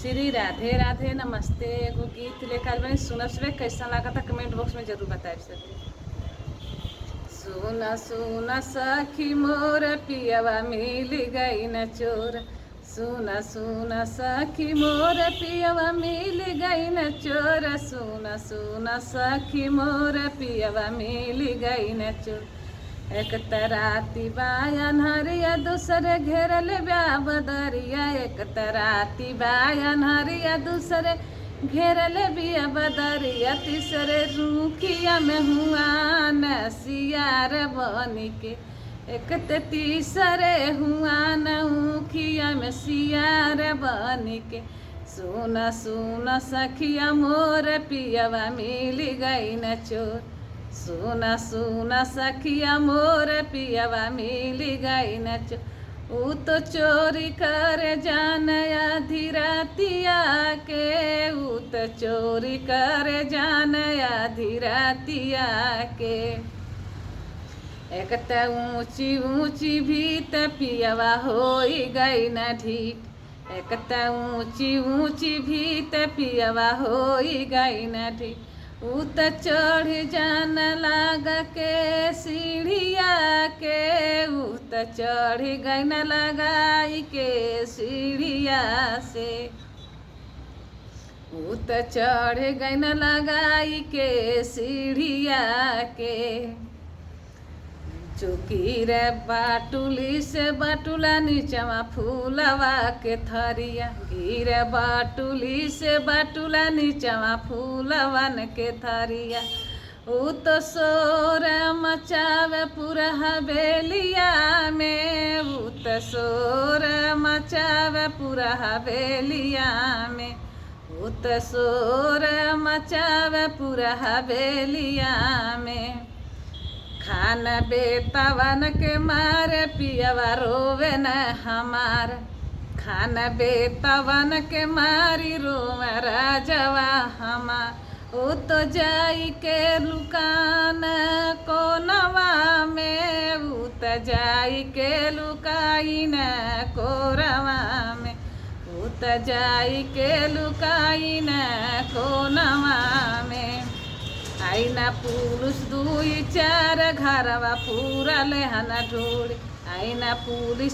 श्री राधे राधे नमस्ते। एगो गीत लेकर बनी सुनब से कैसा लगा था कमेंट बॉक्स में जरूर बताए सके। सुना सुना सखी मोर पियवा मिल गई न चोर। सुना सुना सखी मोर पियवा मिल गई न चोर। सुना सुना सखी मोर पियवा मिल गई न चोर। एक तराती बायन हरिया दूसरे घेरल ब्या बदरिया। एक तराती बायन हरिया दूसरे घेरल बिया बदरिया। तीसरे रूखिया में हुआ न सियार बनी के। एक तीसरे हुआ न ऊखिया में सियार बनी के। सुना सुना सखिया मोर पियवा मिल गई न चोर। सुना सुना सखिया मोर पियवा मिल गई न चोर। ऊ तो चोरी करे जान आधी रातिया के। ऊ तो चोरी करे जान आधी रातिया के। एक त ऊंची ऊंची भीत पियवा होई गई न ढीठ। एक त ऊंची ऊंची भीत पियवा होई गई न ढीठ। ऊ त चढ़ जान लाग के सीढ़िया के। ऊ त चढ़ गई न लगाई के सीढ़िया से। ऊ त चढ़ गई न लगाई के सीढ़िया के। चुकी रे बाटुली से बाटुला नीचवा फूलवा के थरिया। गिर बाटुली से बाटुला नीचवा फूलवन के थरिया। ऊ तो शोर मचावे पूरा हवेलिया में। ऊ तो शोर मचावे पूरा हवेलिया में। ऊ तो शोर मचावे पूरा हवेलिया में। खान बेतवन के मारे पियवा रोवे न हमार। खान बेतवन के मारी रोवे राजवा हमार। ऊ तो जाई के लुकान कोनवा में। ऊ तो जाई के लुकाई न कोरवा में। ऊ तो जाई के लुकाई न कोनवा में। आई ना पुरुष दुई चार घरवा पूरा लेहना ढोड़ी। आई ना पुलिस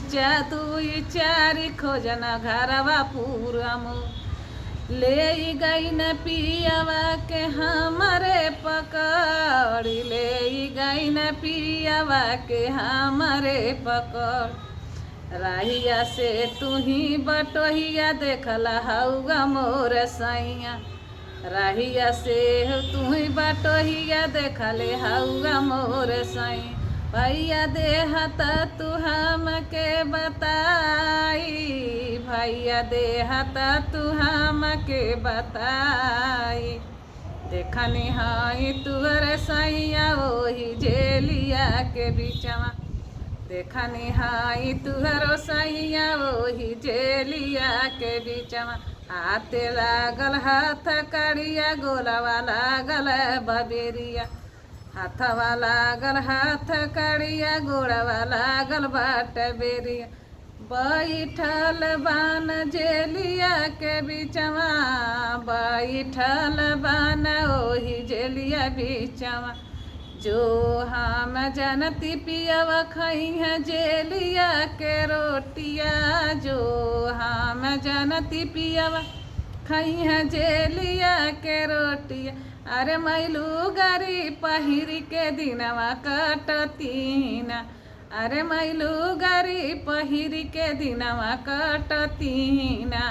दुई चार खोजना घरवा पूरा मोर। ले गई न पियवा के हमारे पकड़ी। ले गई न पियवा के हमारे पकड़। राहिया से तू ही बटोहिया देखला हौगा मोर सैया। राहिया से तू ही बटोहिया देखले हौगा मोर साई। भैया देहता तू हमके बताई। भैया देहता तू हमके बताई। देखनी हई तुहरे सैया ओही जेलिया के बिचवा। देखनी हई तुहरो सैया ओही जेलिया के बिचवा। हाथे लागल हाथ कड़िया गोलवा लागल बबेरिया। हाथवा लागल हाथ कड़िया गोड़वा लागल बाट बेरिया। बैठल बान जेलिया के बिचवा। बैठल बान ओही जेलिया बिचवा। जो हम जनती पियवा खई है जेलिया के रोटिया। जो हम जनती पियवा खई है जेलिया के रोटिया। अरे मैलू गरी पहिरी के दिनवा कटतीना। अरे मैलू गरी पहिरी के दिनवा कटतीना।